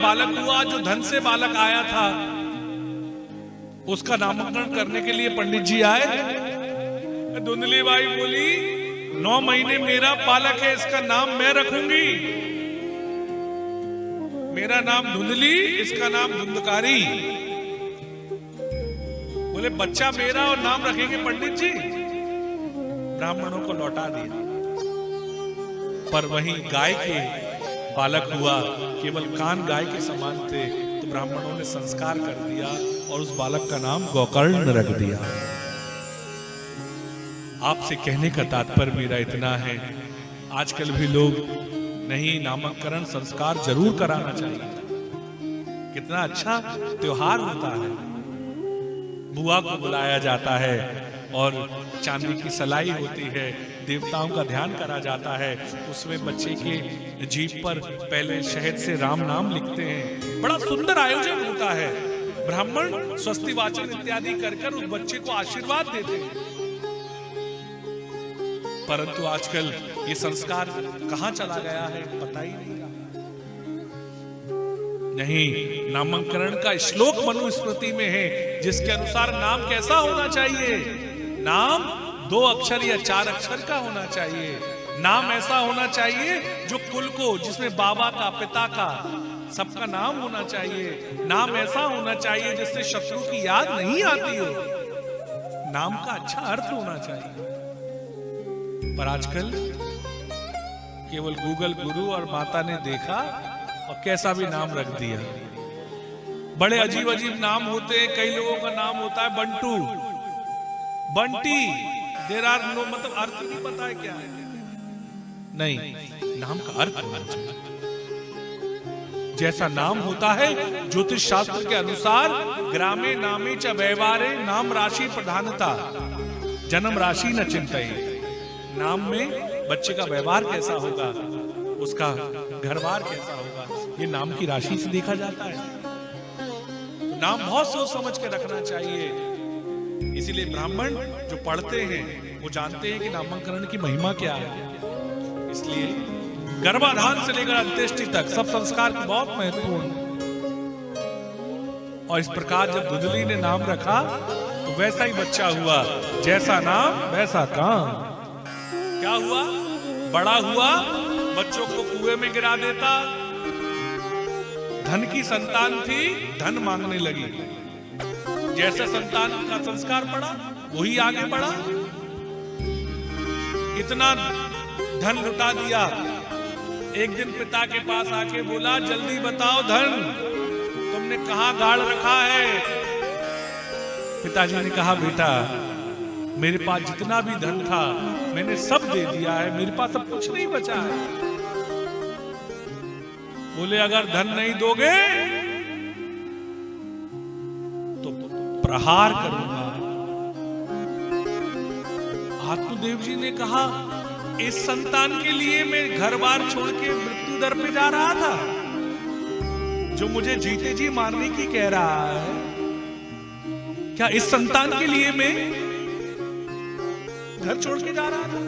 बालक हुआ, जो धन से बालक आया था, उसका नामकरण करने के लिए पंडित जी आए। धुंधली बाई बोली 9 महीने मेरा बालक है, इसका नाम मैं रखूंगी। मेरा नाम धुंधली, इसका नाम धुंधकारी। बोले बच्चा मेरा और नाम रखेंगे पंडित जी। ब्राह्मणों को लौटा दिया। पर वहीं गाय के बालक हुआ, केवल कान गाय के समान थे, तो ब्राह्मणों ने संस्कार कर दिया और उस बालक का नाम गोकर्ण रख दिया। आपसे कहने का तात्पर्य मेरा इतना है, आजकल भी लोग नहीं, नामकरण संस्कार जरूर कराना चाहिए। कितना अच्छा त्योहार होता है। बुआ को बुलाया जाता है और चांदी की सलाई होती है, देवताओं का ध्यान करा जाता है। उसमें बच्चे के जीभ पर पहले शहद से राम नाम लिखते हैं। बड़ा सुंदर आयोजन होता है। ब्राह्मण स्वस्ति वाचन इत्यादि कर उस बच्चे को आशीर्वाद देते हैं। परंतु आजकल ये संस्कार कहां चला गया है पता ही नहीं। नहीं, नामकरण का श्लोक मनुस्मृति में है, जिसके अनुसार नाम कैसा होना चाहिए। नाम 2 अक्षर या 4 अक्षर का होना चाहिए। नाम ऐसा होना चाहिए जो कुल को, जिसमें बाबा का, पिता का, सबका नाम होना चाहिए। नाम ऐसा होना चाहिए जिससे शत्रु की याद नहीं आती हो। नाम का अच्छा अर्थ होना चाहिए। पर आजकल केवल गूगल गुरु और माता ने देखा और कैसा भी नाम रख दिया। बड़े अजीब अजीब नाम होते हैं। कई लोगों का नाम होता है Bantu, Banti. There are no, मतलब अर्थ नहीं पता है क्या है। नहीं, नाम का अर्थ होना चाहिए। जैसा नाम होता है ज्योतिष शास्त्र के अनुसार, ग्रामे नामे च व्यवहारे नाम राशि प्रधानता, जन्म राशि न चिंतये। नाम में बच्चे का व्यवहार कैसा होगा, उसका घरबार कैसा होगा, ये नाम की राशि से देखा जाता है। तो नाम बहुत सोच समझ के रखना चाहिए। इसीलिए ब्राह्मण जो पढ़ते हैं वो जानते हैं कि नामकरण की महिमा क्या है। इसलिए गर्भाधान से लेकर अंत्येष्टि तक सब संस्कार बहुत महत्वपूर्ण। और इस प्रकार जब धुंधली ने नाम रखा तो वैसा ही बच्चा हुआ, जैसा नाम वैसा काम। क्या हुआ? बड़ा हुआ, बच्चों को कुएं में गिरा देता। धन की संतान थी, धन मांगने लगी। जैसा संतान का संस्कार पड़ा वही आगे बढ़ा। इतना धन लुटा दिया। एक दिन पिता के पास आके बोला, जल्दी बताओ धन तुमने कहां गाड़ रखा है। पिताजी ने कहा, बेटा मेरे पास जितना भी धन था मैंने सब दे दिया है, मेरे पास अब कुछ नहीं बचा है। बोले अगर धन नहीं दोगे तो प्रहार करूंगा। आत्मदेव जी ने कहा, इस संतान के लिए मैं घर बार छोड़ के मृत्यु दर पे जा रहा था, जो मुझे जीते जी मारने की कह रहा है। क्या इस संतान के लिए मैं घर छोड़ के जा रहा था?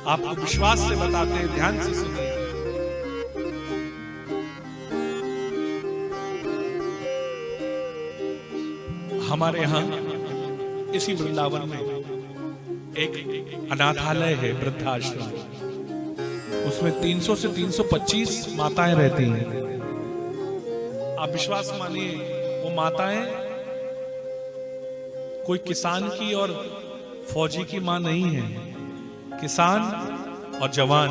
आपको विश्वास से बताते हैं, ध्यान से सुनिए। हमारे यहां इसी वृंदावन में एक अनाथालय है, वृद्धाश्रम। उसमें 300 से 325 माताएं रहती हैं। आप विश्वास मानिए, वो माताएं कोई किसान की और फौजी की मां नहीं है। किसान और जवान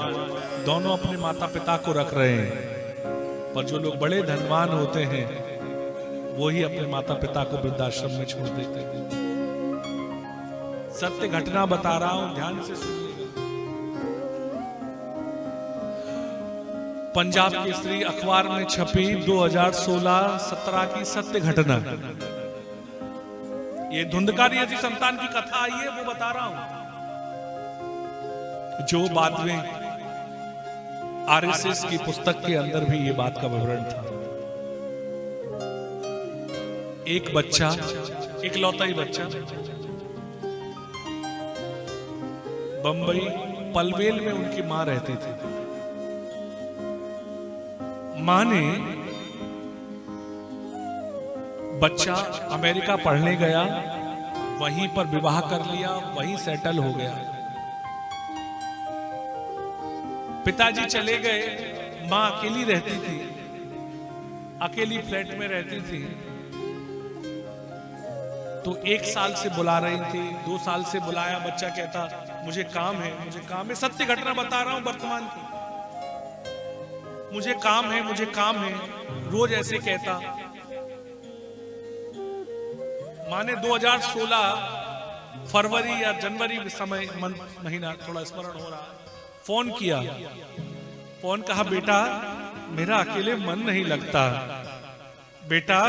दोनों अपने माता पिता को रख रहे हैं। पर जो लोग बड़े धनवान होते हैं वो ही अपने माता पिता को वृद्धाश्रम में छोड़ देते हैं। सत्य घटना बता रहा हूं, ध्यान से सुनिएगा। पंजाब केसरी अखबार में छपी 2016-17 की सत्य घटना। ये धुंधकारी ऐसी संतान की कथा आई है, वो बता रहा हूं, जो बाद में आरएसएस की पुस्तक के अंदर भी ये बात का विवरण था। एक बच्चा, इकलौता ही बच्चा, बंबई पलवेल में उनकी मां रहती थी। मां ने बच्चा अमेरिका पढ़ने गया, वहीं पर विवाह कर लिया, वहीं सेटल हो गया। पिताजी चले गए, मां अकेली रहती थी, अकेली फ्लैट में रहती थी। तो 1 साल से बुला रही थी, 2 साल से बुलाया, बच्चा कहता मुझे काम है, मुझे काम है। सत्य घटना बता रहा हूं वर्तमान की, मुझे काम है, मुझे काम है, रोज ऐसे कहता। मां ने 2016 फरवरी या जनवरी समय महीना थोड़ा स्मरण हो रहा, फोन किया, फोन कहा बेटा मेरा अकेले मन नहीं लगता, बेटा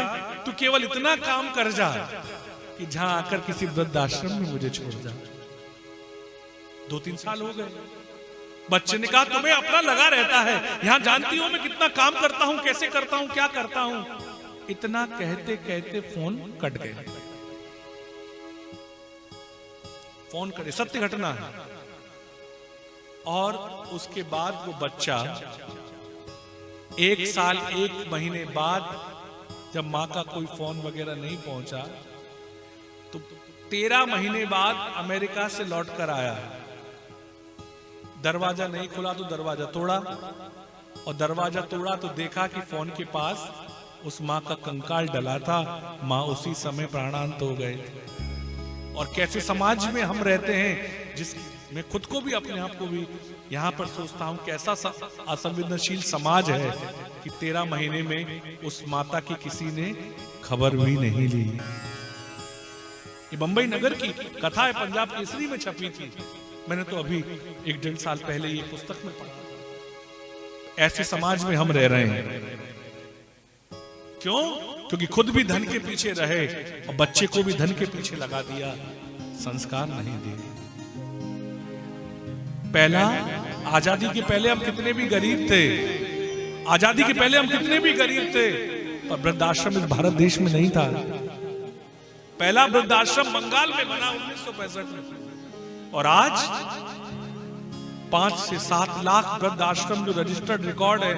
तू केवल इतना काम कर जा कि जहां आकर किसी वृद्धाश्रम में मुझे छोड़ जा। 2-3 साल हो गए। बच्चे ने कहा तुम्हें अपना लगा रहता है, यहां जानती हूं मैं कितना काम करता हूं, कैसे करता हूं, क्या करता हूं। इतना कहते कहते फोन कट गया, फोन कटे, सत्य घटना है। और उसके बाद वो बच्चा 1 साल 1 महीने बाद जब मां का कोई फोन वगैरह नहीं पहुंचा तो 13 महीने बाद अमेरिका से लौट कर आया। दरवाजा नहीं खुला तो दरवाजा तोड़ा, और दरवाजा तोड़ा तो देखा कि फोन के पास उस मां का कंकाल डला था। मां उसी समय प्राणांत हो गए थे। और कैसे समाज में हम रहते हैं, जिस मैं खुद को भी अपने आप को भी यहां पर सोचता हूं, कैसा असंवेदनशील समाज है कि 13 महीने में उस माता की किसी ने खबर भी नहीं ली। ये बंबई नगर की कथा है, पंजाब केसरी में छपी थी। मैंने तो अभी 1-1.5 साल पहले ये पुस्तक में पढ़ा। ऐसे समाज में हम रह रहे हैं। क्यों? क्योंकि खुद भी धन के पीछे रहे और बच्चे को भी धन के पीछे लगा दिया, संस्कार नहीं दिए। पहला, आजादी के पहले हम कितने भी गरीब थे, आजादी के पहले हम कितने भी गरीब थे, पर वृद्धाश्रम इस भारत देश में नहीं था। पहला वृद्धाश्रम बंगाल में बना 1965 में, और आज 5 से 7 लाख वृद्धाश्रम जो रजिस्टर्ड रिकॉर्ड है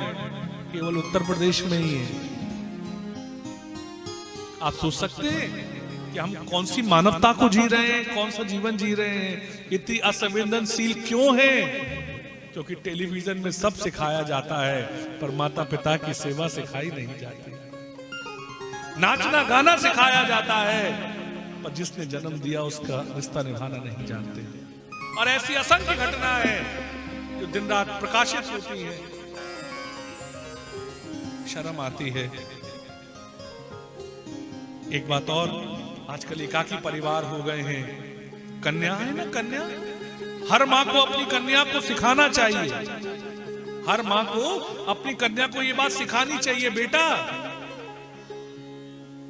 केवल उत्तर प्रदेश में ही है। आप सोच सकते हैं कि हम कौन सी मानवता को जी रहे हैं, कौन सा जीवन जी रहे हैं, इतनी असंवेदनशील क्यों है? क्योंकि टेलीविजन में सब सिखाया जाता है पर माता पिता की सेवा सिखाई नहीं जाती। नाचना गाना सिखाया जाता है पर जिसने जन्म दिया उसका रिश्ता निभाना नहीं जानते। और ऐसी असंख्य घटना है जो दिन रात प्रकाशित होती है, शर्म आती है। एक बात और, आजकल एकाकी परिवार हो गए हैं। कन्या है ना, कन्या, हर मां को अपनी कन्या को सिखाना चाहिए, हर मां को अपनी कन्या को यह बात सिखानी चाहिए, बेटा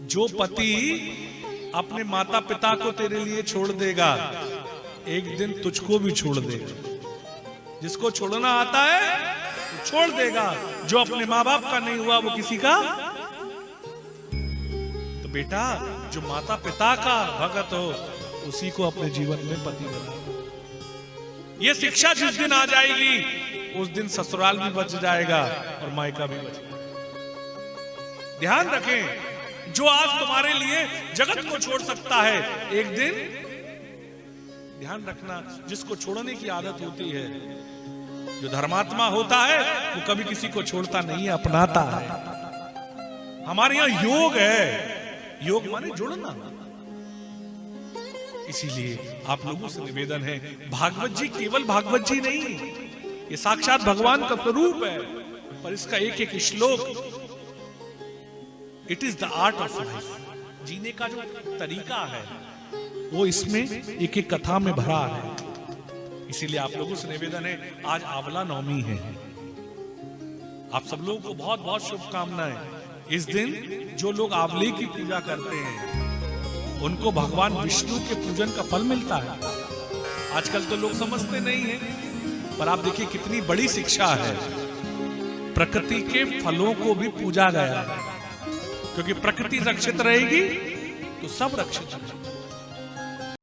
जो पति अपने माता पिता को तेरे लिए छोड़ देगा एक दिन तुझको भी छोड़ देगा। जिसको छोड़ना आता है तो छोड़ देगा, जो अपने माँ बाप का नहीं हुआ वो किसी का। तो बेटा जो माता पिता का भगत हो उसी को अपने जीवन में पति बना। ये शिक्षा जिस दिन आ जाएगी उस दिन ससुराल भी बच जाएगा और मायका भी बच जाएगा। ध्यान रखें, जो आज तुम्हारे लिए जगत को छोड़ सकता है एक दिन, ध्यान रखना, जिसको छोड़ने की आदत होती है, जो धर्मात्मा होता है वो कभी किसी को छोड़ता नहीं है, अपनाता है। हमारे यहां योग है, योग माने जुड़ना। इसीलिए आप लोगों से निवेदन है, भागवत जी केवल भागवत जी नहीं, ये साक्षात भगवान का स्वरूप है, पर इसका एक एक श्लोक, it is the art of life, जीने का जो तरीका है वो इसमें एक एक कथा में भरा है। इसीलिए आप लोगों से निवेदन है, आज आंवला नवमी है, आप सब लोगों को बहुत बहुत शुभकामनाएं। इस दिन जो लोग आंवले की पूजा करते हैं उनको भगवान विष्णु के पूजन का फल मिलता है। आजकल तो लोग समझते नहीं हैं, पर आप देखिए कितनी बड़ी शिक्षा है। प्रकृति के फलों को भी पूजा गया है, क्योंकि प्रकृति रक्षित रहेगी तो सब रक्षित रहेगा।